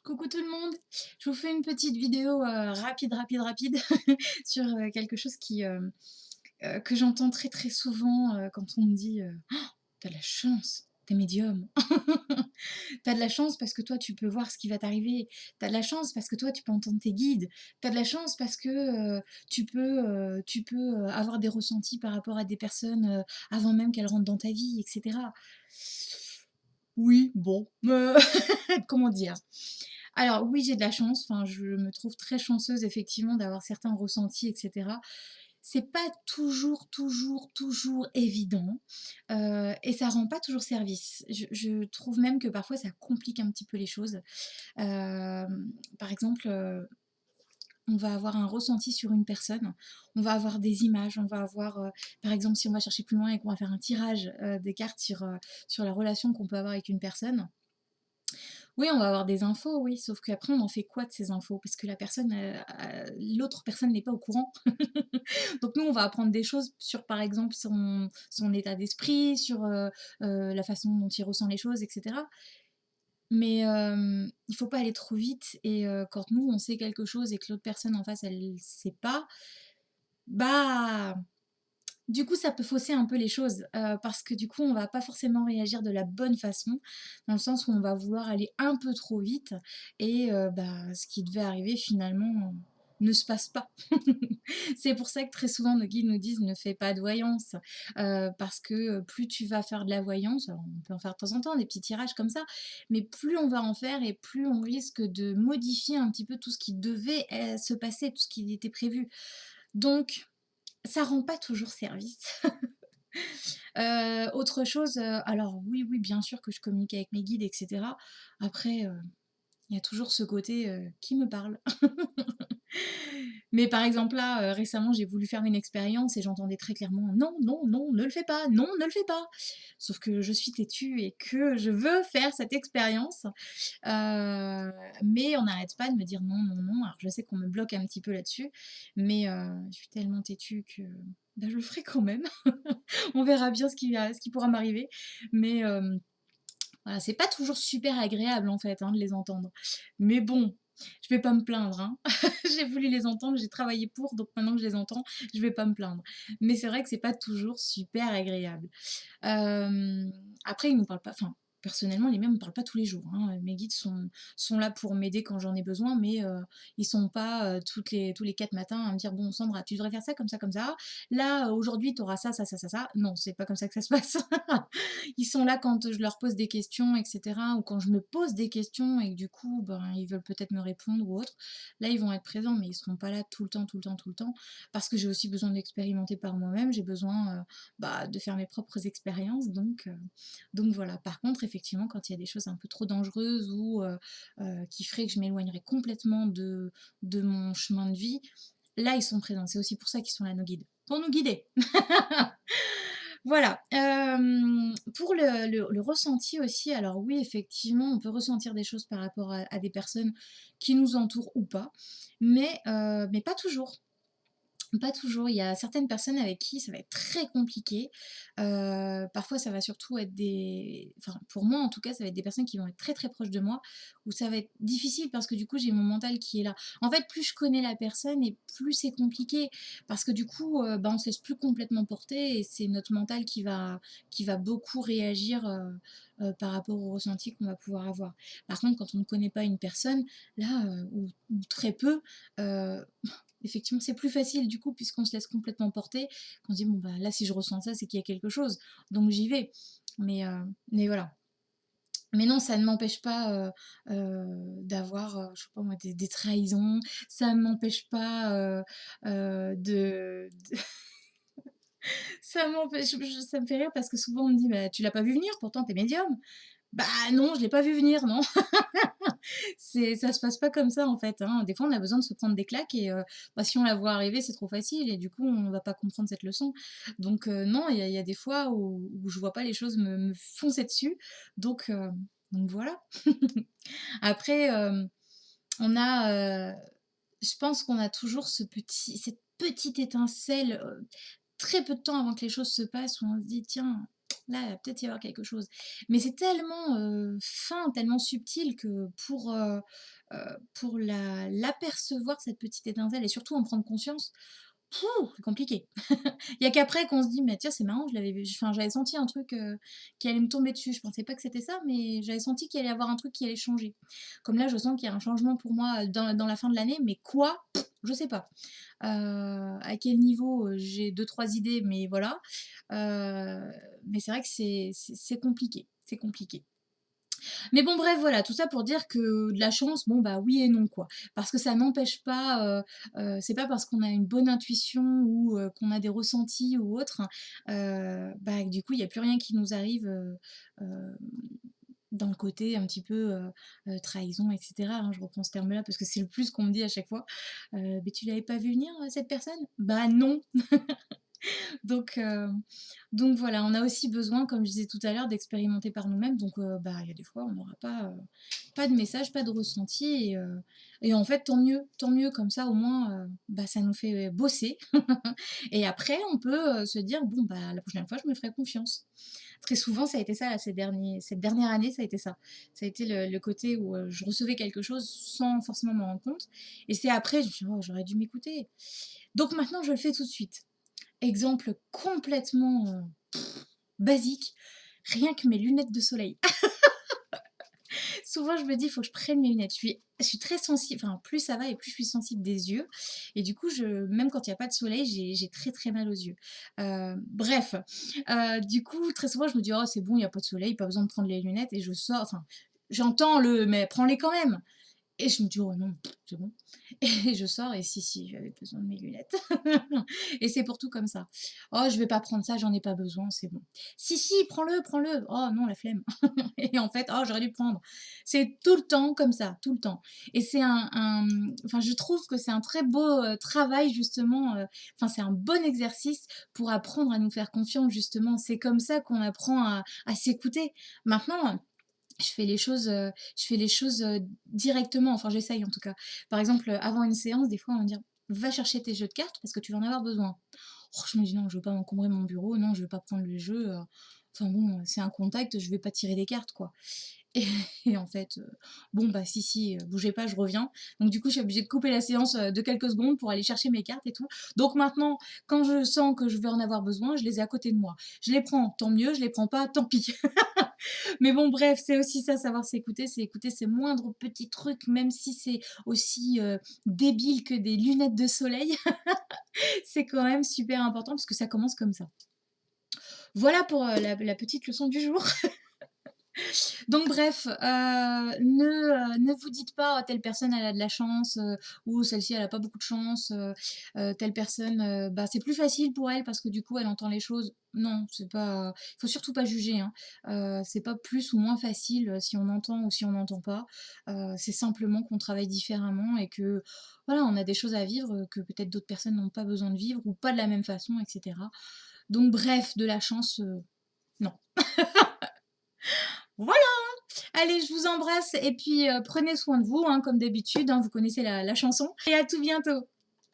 Coucou tout le monde, je vous fais une petite vidéo rapide sur quelque chose que j'entends très très souvent quand on me dit t'as de la chance, t'es médium. T'as de la chance parce que toi tu peux voir ce qui va t'arriver. T'as de la chance parce que toi tu peux entendre tes guides. T'as de la chance parce que tu peux avoir des ressentis par rapport à des personnes avant même qu'elles rentrent dans ta vie, etc. Oui, bon, comment dire? Alors oui, j'ai de la chance, enfin je me trouve très chanceuse effectivement d'avoir certains ressentis et cetera. C'est pas toujours évident, et ça rend pas toujours service. Je trouve même que parfois ça complique un petit peu les choses. Par exemple, on va avoir un ressenti sur une personne, on va avoir des images, on va avoir, par exemple si on va chercher plus loin et qu'on va faire un tirage, des cartes sur la relation qu'on peut avoir avec une personne. Oui, on va avoir des infos, oui, sauf qu'après on en fait quoi de ces infos? Parce que la personne, l'autre personne n'est pas au courant. Donc nous, on va apprendre des choses sur, par exemple, son état d'esprit, sur, la façon dont il ressent les choses et cetera. Mais il faut pas aller trop vite et quand nous, on sait quelque chose et que l'autre personne en face, elle sait pas, bah du coup, ça peut fausser un peu les choses, parce que du coup, on va pas forcément réagir de la bonne façon, dans le sens où on va vouloir aller un peu trop vite et bah, ce qui devait arriver finalement ne se passe pas. C'est pour ça que très souvent nos guides nous disent: «Ne fais pas de voyance», parce que, plus tu vas faire de la voyance, alors on peut en faire de temps en temps, des petits tirages comme ça, mais plus on va en faire et plus on risque de modifier un petit peu tout ce qui devait, se passer, tout ce qui était prévu. Donc ça rend pas toujours service. Autre chose, alors oui, bien sûr que je communique avec mes guides et cetera. Après, il y a toujours ce côté, qui me parle? Mais par exemple là, récemment, j'ai voulu faire une expérience et j'entendais très clairement: «Non, non, non, ne le fais pas, non, ne le fais pas!» Sauf que je suis têtue et que je veux faire cette expérience, mais on n'arrête pas de me dire: «Non, non, non». Alors je sais qu'on me bloque un petit peu là-dessus, mais je suis tellement têtue que, bah, je le ferai quand même. On verra bien ce qui pourra m'arriver, mais voilà, c'est pas toujours super agréable en fait, hein, de les entendre. Mais bon, je vais pas me plaindre, hein. J'ai voulu les entendre, j'ai travaillé pour, donc maintenant que je les entends, je vais pas me plaindre. Mais c'est vrai que c'est pas toujours super agréable. Hem, Après ils nous parlent pas, enfin, personnellement les miens me parlent pas tous les jours, hein. Mes guides sont là pour m'aider quand j'en ai besoin, mais ils sont pas, tous les 4 matins à me dire: «Bon Sandra, tu devrais faire ça, comme ça, comme ça. Là, aujourd'hui, tu auras ça, ça, ça, ça, ça». Non, c'est pas comme ça que ça se passe. Ils sont là quand je leur pose des questions et cetera, ou quand je me pose des questions et que du coup, ben, ils veulent peut-être me répondre ou autre. Là, ils vont être présents, mais ils seront pas là tout le temps, tout le temps, tout le temps, parce que j'ai aussi besoin d'expérimenter par moi-même. J'ai besoin, bah, de faire mes propres expériences, donc voilà. Par contre, effectivement, quand il y a des choses un peu trop dangereuses ou qui feraient que je m'éloignerais complètement de mon chemin de vie, là, ils sont présents. C'est aussi pour ça qu'ils sont là, nos guides. Pour nous guider. Voilà. Pour le ressenti aussi, alors oui, effectivement, on peut ressentir des choses par rapport à des personnes qui nous entourent ou pas, mais pas toujours. Pas toujours, il y a certaines personnes avec qui ça va être très compliqué. Parfois ça va surtout être des, enfin pour moi en tout cas, ça va être des personnes qui vont être très, très proches de moi, où ça va être difficile parce que du coup j'ai mon mental qui est là. En fait, plus je connais la personne et plus c'est compliqué parce que du coup, bah, on se laisse plus complètement porter et c'est notre mental qui va beaucoup réagir, par rapport au ressenti qu'on va pouvoir avoir. Par contre, quand on ne connaît pas une personne, là, ou très peu, heu effectivement, c'est plus facile du coup puisqu'on se laisse complètement porter, qu'on se dit: «Bon bah là si je ressens ça, c'est qu'il y a quelque chose, donc j'y vais». Mais voilà. Mais non, ça ne m'empêche pas, d'avoir, je sais pas moi, des trahisons, ça ne m'empêche pas, de ça m'empêche, ça me fait rire parce que souvent on me dit: «Bah tu l'as pas vu venir, pourtant tu es médium». Bah non, je l'ai pas vu venir, non. Ça se passe pas comme ça en fait, hein. Des fois, on a besoin de se prendre des claques et bah, si on la voit arriver, c'est trop facile et du coup, on va pas comprendre cette leçon. Donc non, il y a des fois où je vois pas les choses me foncer dessus, donc heu, donc voilà. Après, on a, je pense qu'on a toujours cette petite étincelle, très peu de temps avant que les choses se passent où on se dit: «Tiens». là, il va peut-être y avoir quelque chose. Mais c'est tellement, fin, tellement subtil que pour l'apercevoir cette petite étincelle et surtout en prendre conscience, c'est compliqué. Il y a qu'après qu'on se dit: «Mais tiens, c'est marrant, je l'avais vu enfin, j'avais senti un truc, qui allait me tomber dessus. Je pensais pas que c'était ça, mais j'avais senti qu'il allait y avoir un truc qui allait changer». Comme là, je sens qu'il y a un changement pour moi, dans la fin de l'année, mais quoi? Je sais pas. À quel niveau, j'ai deux trois idées, mais voilà. Heu, mais c'est vrai que c'est compliqué, c'est compliqué. Mais bon bref, voilà, tout ça pour dire que de la chance, bon bah oui et non quoi. Parce que ça n'empêche pas, c'est pas parce qu'on a une bonne intuition ou, qu'on a des ressentis ou autre, bah que du coup il y a plus rien qui nous arrive, heu, dans le côté un petit peu, trahison et cetera, hein. Je reprends ce terme-là parce que c'est le plus qu'on me dit à chaque fois. «Beh tu l'avais pas vu venir, cette personne?» «Bah non!» Donc, donc voilà, on a aussi besoin, comme je disais tout à l'heure, d'expérimenter par nous-mêmes. Donc, bah, il y a des fois, on n'aura pas de message, pas de ressenti et en fait, tant mieux comme ça au moins, bah, ça nous fait bosser et après on peut, se dire: «Bon, bah, la prochaine fois, je me ferai confiance». Très souvent, ça a été ça là, cette dernière année, ça a été ça. Ça a été le côté où, je recevais quelque chose sans forcément m'en rendre compte et c'est après, je me suis dit: «Oh, j'aurais dû m'écouter». Donc maintenant, je le fais tout de suite. Exemple complètement, basique, rien que mes lunettes de soleil. Souvent, je me dis: «Il faut que je prenne mes lunettes». Je suis très sensible, enfin, plus ça va et plus je suis sensible des yeux et du coup, même quand il y a pas de soleil, j'ai très, très mal aux yeux. Bref, du coup, très souvent, je me dis: «Oh, c'est bon, il y a pas de soleil, pas besoin de prendre les lunettes» et je sors enfin, j'entends le: «Mais prends-les quand même!» Et je me dis: «Oh non, c'est bon» et je sors et si, j'avais besoin de mes lunettes et c'est pour tout comme ça. «Oh, je vais pas prendre ça, j'en ai pas besoin, c'est bon». Si, prends-le, prends-le». «Oh non, la flemme» et en fait: «Oh, j'aurais dû prendre». C'est tout le temps comme ça, tout le temps et c'est enfin, je trouve que c'est un très beau, travail justement, enfin, c'est un bon exercice pour apprendre à nous faire confiance justement. C'est comme ça qu'on apprend à s'écouter. Maintenant, je fais les choses, directement, enfin j'essaye en tout cas. Par exemple, avant une séance, des fois on va me dire: «Va chercher tes jeux de cartes parce que tu vas en avoir besoin». Oh, je me dis: «Non, je veux pas m'encombrer mon bureau, non, je veux pas prendre le jeu, enfin bon, c'est un contact, je vais pas tirer des cartes quoi». Et et en fait, bon bah si, bougez pas, je reviens. Donc du coup, je suis obligée de couper la séance, de quelques secondes pour aller chercher mes cartes et tout. Donc maintenant, quand je sens que je vais en avoir besoin, je les ai à côté de moi. Je les prends, tant mieux, je les prends pas, tant pis. Mais bon bref, c'est aussi ça, savoir s'écouter, c'est écouter ces moindres petits trucs, même si c'est aussi, débile que des lunettes de soleil, c'est quand même super important parce que ça commence comme ça. Voilà pour, la petite leçon du jour. Donc bref, ne vous dites pas: «Oh, telle personne elle a de la chance, ou celle-ci elle a pas beaucoup de chance, telle personne, bah, c'est plus facile pour elle parce que du coup elle entend les choses». Non, c'est pas faut surtout pas juger, hein. C'est pas plus ou moins facile, si on entend ou si on n'entend pas. C'est simplement qu'on travaille différemment et que, voilà, on a des choses à vivre, que peut-être d'autres personnes n'ont pas besoin de vivre ou pas de la même façon et cetera. Donc bref, de la chance, non. Voilà! Allez, je vous embrasse et puis, prenez soin de vous, hein, comme d'habitude, hein, vous connaissez la chanson et à tout bientôt.